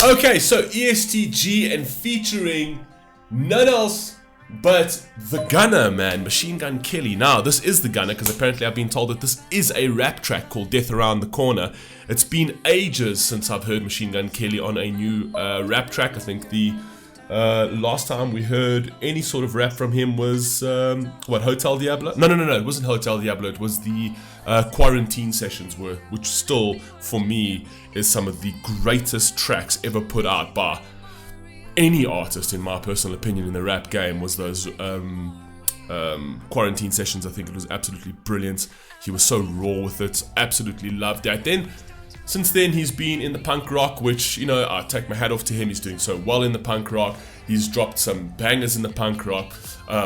Okay, so ESTG and featuring none else but the Gunner, man, Machine Gun Kelly. Now, this is the Gunner because apparently I've been told that this is a rap track called Death Around the Corner. It's been ages since I've heard Machine Gun Kelly on a new rap track. I think the last time we heard any sort of rap from him was, Hotel Diablo? No, it wasn't Hotel Diablo, it was the Quarantine Sessions, which still, for me, is some of the greatest tracks ever put out by any artist, in my personal opinion, in the rap game. Was those Quarantine Sessions. I think it was absolutely brilliant. He was so raw with it, absolutely loved it. Since then, he's been in the punk rock, which, you know, I take my hat off to him. He's doing so well in the punk rock. He's dropped some bangers in the punk rock,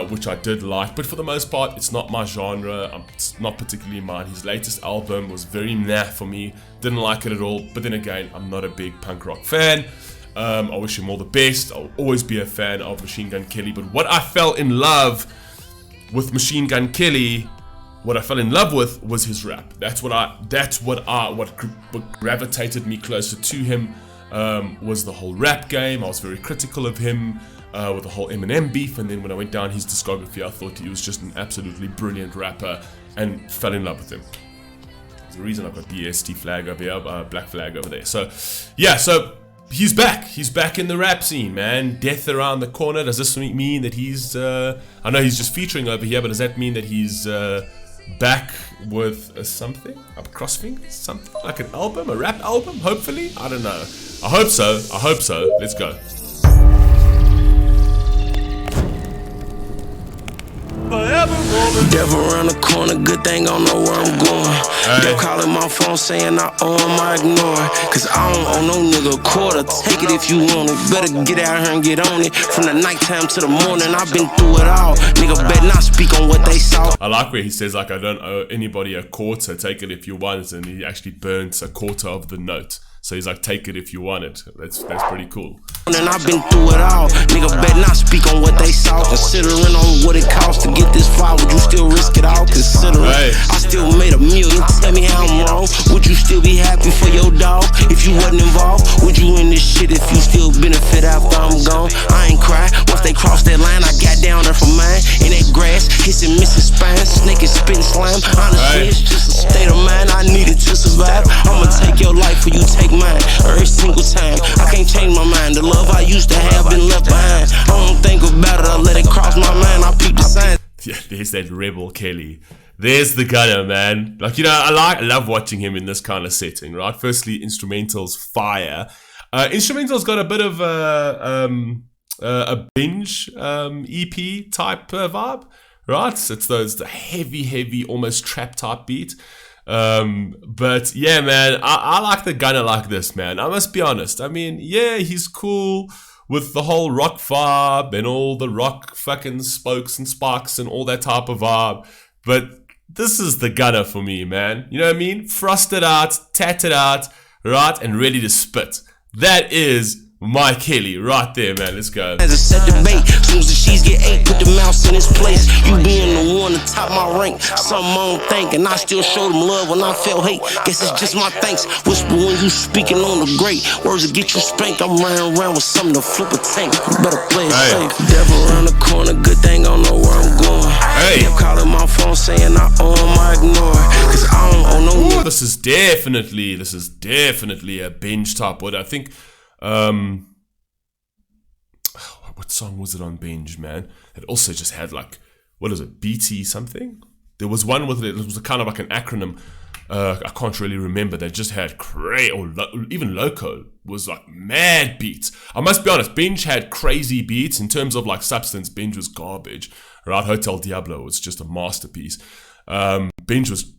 which I did like. But for the most part, it's not my genre. It's not particularly mine. His latest album was very meh for me. Didn't like it at all. But then again, I'm not a big punk rock fan. I wish him all the best. I'll always be a fan of Machine Gun Kelly. But what I fell in love with Machine Gun Kelly, what I fell in love with was his rap. What gravitated me closer to him was the whole rap game. I was very critical of him with the whole Eminem beef, and then when I went down his discography, I thought he was just an absolutely brilliant rapper and fell in love with him. There's a reason I've got the EST flag over here, black flag over there. So yeah, he's back. He's back in the rap scene, man. Death Around the Corner. Does this mean that he's I know he's just featuring over here, but does that mean that he's back with something? A crossing? Something like an album? A rap album? Hopefully? I don't know. I hope so. Let's go. Devil around the corner, good thing I don't know where I'm going. They're calling my phone saying I owe him, I ignore it. Cause I don't owe no nigga a quarter. Take it if you want it. Better get out here and get on it. From the nighttime to the morning, I've been through it all. Nigga better not speak on what they saw. I like where he says, like, I don't owe anybody a quarter. Take it if you want it. And he actually burns a quarter of the note. So he's like, take it if you want it. That's pretty cool. And I've been through it all. Nigga better not speak on what they saw. Considering on what it costs to get this far, would you still risk it all? Considering I still made $1 million. Tell me how I'm wrong. Would you still be happy for your dog if you wasn't involved? Would you in this shit if you still benefit after I'm gone? I ain't cry. Once they crossed that line, I got down there for mine. In that grass, kissing Mrs. Spine, snaking, spitting slime. Honestly, it's just a state of mind I needed to survive. I'ma take your life or you take mine every single time. I can't change my mind. The love I used to have been left behind. I don't think about it, I let it cross my mind. I peep the sign. Yeah, there's that rebel Kelly. There's the Gunner, man. Like, you know, I love watching him in this kind of setting, right? Firstly, instrumental's fire. Instrumental's got a bit of a binge EP type vibe, right? It's the heavy, almost trap type beat. But yeah, man, I like the Gunner like this, man. I must be honest. I mean, yeah, he's cool with the whole rock vibe and all the rock fucking spokes and sparks and all that type of vibe. But this is the Gunner for me, man. You know what I mean? Frosted out, tatted out, right? And ready to spit. That is my Kelly right there, man. Let's go. As I said, debate. Soon as the sheets get ate, put the mouse in his place. You being the one to top my rank. Something I don't think, and I still show them love when I felt hate. Guess it's just my thanks. Whisper when you speaking on the great words that get you spanked. I'm running around with something to flip a tank. You better play it safe. Devil around the corner, good thing I don't know where I'm going. Kept calling my phone saying I owe him, I ignore it. Cause I don't owe no. Ooh, this is definitely a binge type. What I think. What song was it on Binge, man? It also just had like, what is it, BT something? There was one with it was kind of like an acronym. I can't really remember. They just had even Loco was like mad beats. I must be honest, Binge had crazy beats in terms of like substance. Binge was garbage, right? Hotel Diablo was just a masterpiece. Binge was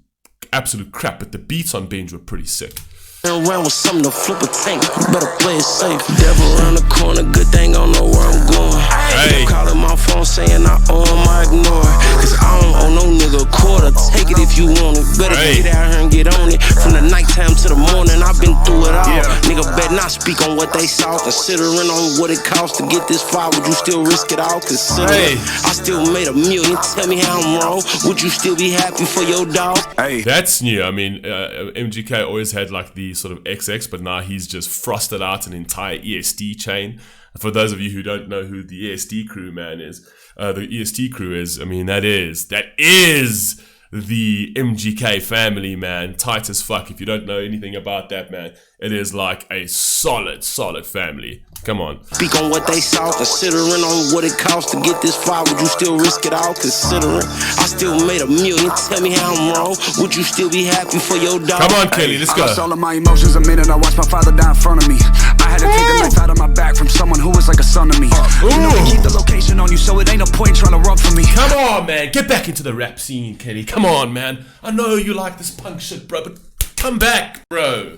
absolute crap, but the beats on Binge were pretty sick. Around with something to flip a tank. You better play it safe. Devil around the corner, good thing I don't know where I'm going. Keep calling my phone saying I owe him, I ignore it. Cause I don't owe no nigga a quarter. Take it if you want it. Better get out here and get on it. From the nighttime to the morning, I've been through it all. Nigga better not speak on what they saw. Considering on what it costs to get this far, would you still risk it all? Considering I still made $1 million. Tell me how I'm wrong. Would you still be happy for your dog? That's new. I mean, MGK always had like the sort of XX, but now he's just frosted out an entire EST chain. For those of you who don't know who the EST crew, man, is, the EST crew is, I mean, that is the MGK family, man. Tight as fuck. If you don't know anything about that, man, it is like a solid family. Come on. Speak on what they saw, considering on what it cost to get this far. Would you still risk it all? Considering I still made $1 million. Tell me how I'm wrong. Would you still be happy for your dog? Come on, Kelly, let's go. I lost all of my emotions a minute. I watched my father die in front of me. I had to take the knife out of my back from someone who was like a son to me. You know we keep the location on you, so it ain't no point trying to run for me. Come on, man, get back into the rap scene, Kelly. Come on, man. I know you like this punk shit, bro, but come back, bro.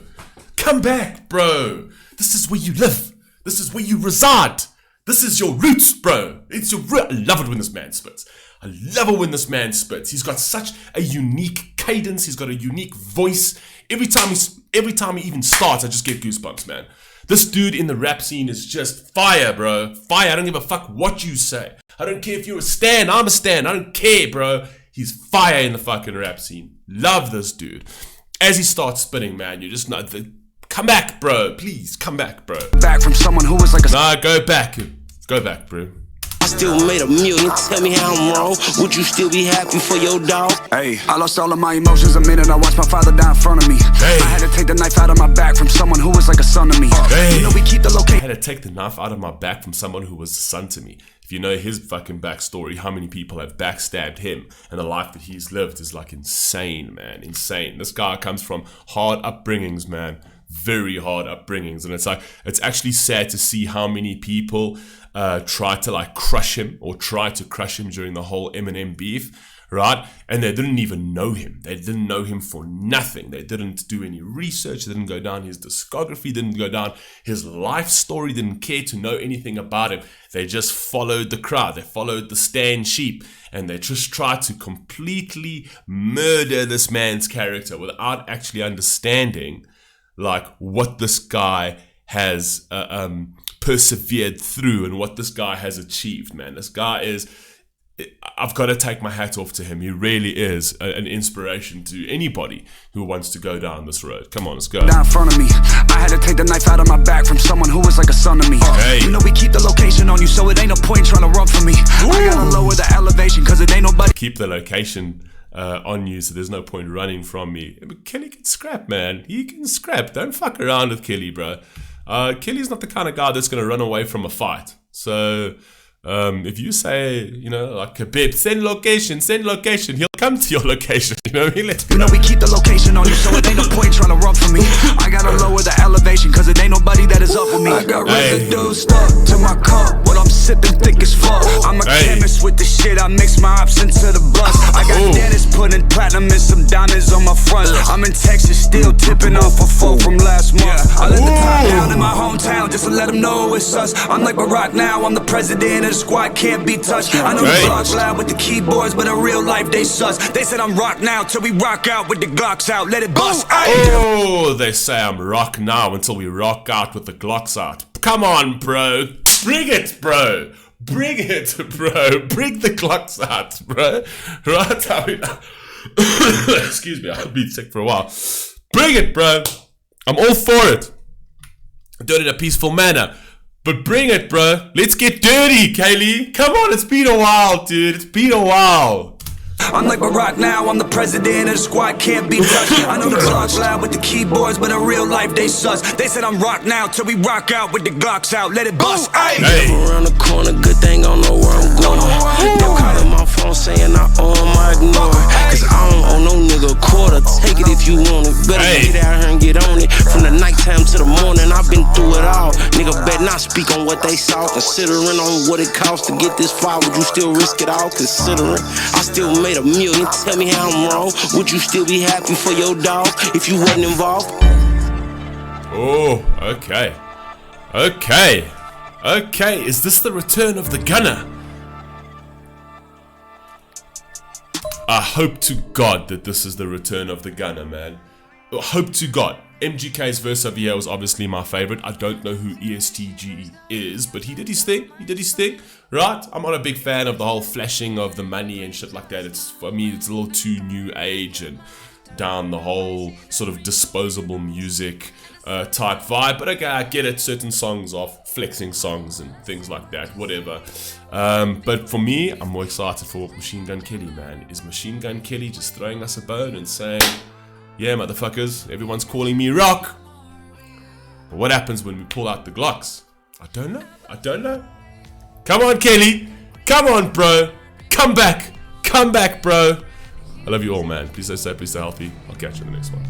Come back, bro. This is where you live. This is where you reside. This is your roots, bro. It's your I love it when this man spits. I love it when this man spits. He's got such a unique cadence. He's got a unique voice. Every time he even starts, I just get goosebumps, man. This dude in the rap scene is just fire, bro. Fire. I don't give a fuck what you say. I don't care if you're a stan. I'm a stan. I don't care, bro. He's fire in the fucking rap scene. Love this dude. As he starts spitting, man, you just know come back, bro. Please, come back, bro. Back from someone who was like a... Nah, go back. Go back, bro. I still made $1 million. Tell me how I'm wrong. Would you still be happy for your dog? Hey, I lost all of my emotions a minute. I watched my father die in front of me. Hey. I had to take the knife out of my back from someone who was like a son to me. Hey. You know we keep the location. I had to take the knife out of my back from someone who was a son to me. If you know his fucking backstory, how many people have backstabbed him, and the life that he's lived is like insane, man. Insane. This guy comes from hard upbringings, man. Very hard upbringings, and it's actually sad to see how many people try to like crush him during the whole Eminem beef, right? And they didn't even know him. They didn't know him for nothing. They didn't do any research. They didn't go down his discography, didn't go down his life story, didn't care to know anything about him. They just followed the crowd. They followed the stand sheep, and they just tried to completely murder this man's character without actually understanding like what this guy has persevered through and what this guy has achieved, man. This guy is, I've got to take my hat off to him. He really is an inspiration to anybody who wants to go down this road. Come on, let's go. Down in front of me. I had to take the knife out of my back from someone who was like a son to me. Hey. You know we keep the location on you, so it ain't no point trying to run for me. Ooh. I gotta lower the elevation, cause it ain't nobody. Keep the location on you, so there's no point running from me. But Kelly can scrap, man. He can scrap. Don't fuck around with Kelly, bro. Kelly's not the kind of guy that's going to run away from a fight. So if you say, you know, like, Khabib, send location, he'll come to your location. You know what I mean? You know we keep the location on you, so it ain't no point trying to run for me. I gotta lower the elevation, cause it ain't nobody that is up with me. I got residue stuck to my cup, what I'm sipping thick as fuck. I'm a chemist with the shit, I mix my ops into the bus. I got Dennis putting platinum and some diamonds on my front. I'm in Texas, still tipping off a four from last month. I let the top down in my hometown just to let them know it's us. I'm like Barack now, I'm the president of the squad, can't be touched. I know the vlogs loud with the keyboards, but in real life they sus. They said I'm rock now till we rock out with the Glocks out, let it bust. Oh, they say I'm rock now until we rock out with the Glocks out. Come on, bro. Bring it, bro. Bring it, bro. Bring the Glocks out, bro. Right? I mean, excuse me, I've been sick for a while. Bring it, bro. I'm all for it. Do it in a peaceful manner. But bring it, bro. Let's get dirty, Kaylee. Come on, it's been a while, dude. It's been a while. I'm like Barack now, I'm the president of the squad, can't be touched. I know the vlogs loud with the keyboards, but in real life they sus. They said I'm rock now till we rock out with the Glocks out, let it bust. Hey. Around the corner, good thing I don't know where I'm going. They're calling my phone saying I owe them, I ignore it. Cause I don't owe no nigga a quarter, take it if you want it. Better get out here and get on it. From the nighttime to the morning, I've been through it all. Nigga better not speak on what they saw. Considering on what it costs to get this far, would you still risk it all? Considering I still made $1 million. Tell me how I'm wrong. Would you still be happy for your dog if you wasn't involved? Oh, okay. Okay, is this the return of the gunner? I hope to God that this is the return of the gunner, man. I hope to God. MGK's verse over here was obviously my favorite. I don't know who ESTG is, but he did his thing. Right? I'm not a big fan of the whole flashing of the money and shit like that. It's, for me, it's a little too new age and down the whole sort of disposable music type vibe, but okay, I get it. Certain songs are flexing songs and things like that, whatever. But for me, I'm more excited for Machine Gun Kelly, man. Is Machine Gun Kelly just throwing us a bone and saying, yeah, motherfuckers, everyone's calling me rock? But what happens when we pull out the Glocks? I don't know. Come on, Kelly. Come on, bro. Come back, bro. I love you all, man. Please stay safe, please stay healthy. I'll catch you in the next one.